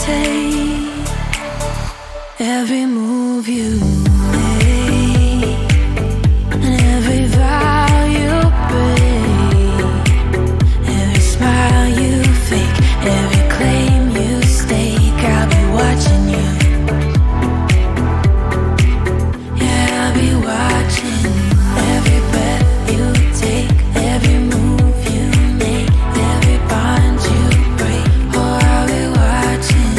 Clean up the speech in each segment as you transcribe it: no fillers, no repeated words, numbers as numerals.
take, every move you make, and every vow you break, every smile you fake, every claim you stake. I'll be watching you. Yeah, I'll be watching every breath you take, every move you make, every bond you break. Oh, I'll be watching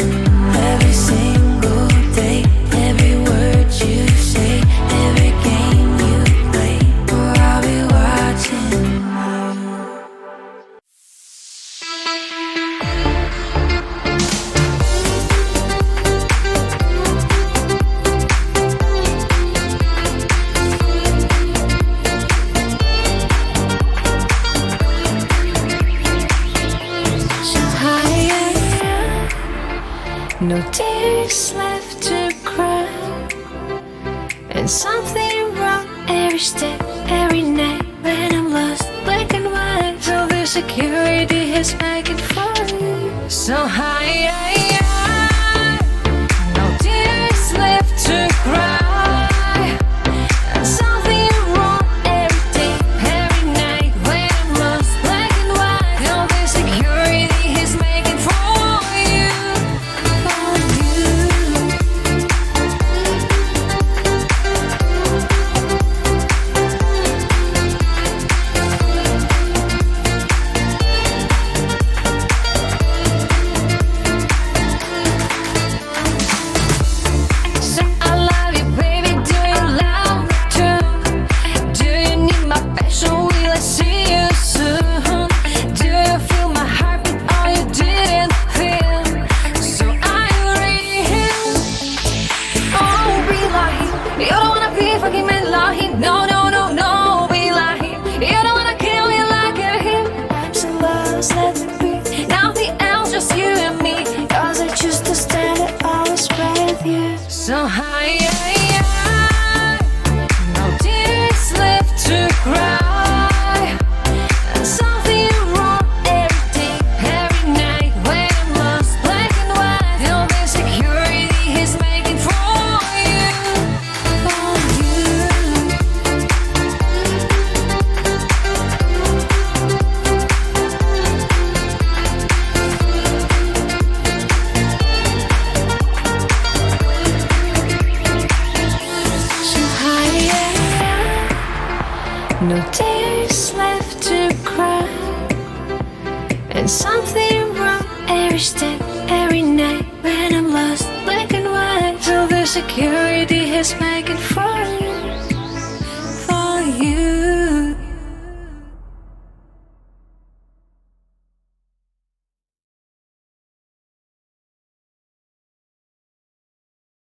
every single day, every word you say, every game you play. Oh, I'll be watching you. So high, no tears left to cry, and something wrong every step, every night when I'm lost, black and white. So the security has making for you. So high, no tears left to cry, and something wrong every day, every night when I'm lost, black and white. So the security is making for you, for you. So I love you, baby. Do you love me too? Do you need my passion? Will I see you soon? Do you feel my heartbeat? Oh, you didn't feel. So I real. Oh, be like him. You don't wanna be fucking man like him. No, no, no, no. Be like him. You don't wanna kill me like him. I'm so lost, let it be. Nothing else, just you and me. 'Cause I choose to stand it always with you. So high, no tears left to cry, and something wrong every day, every night when I'm lost, black and white. All the security is making for you, for you. So high, no tears left to cry, and something wrong every step, every night when I'm lost, black and white. So the security is making for you.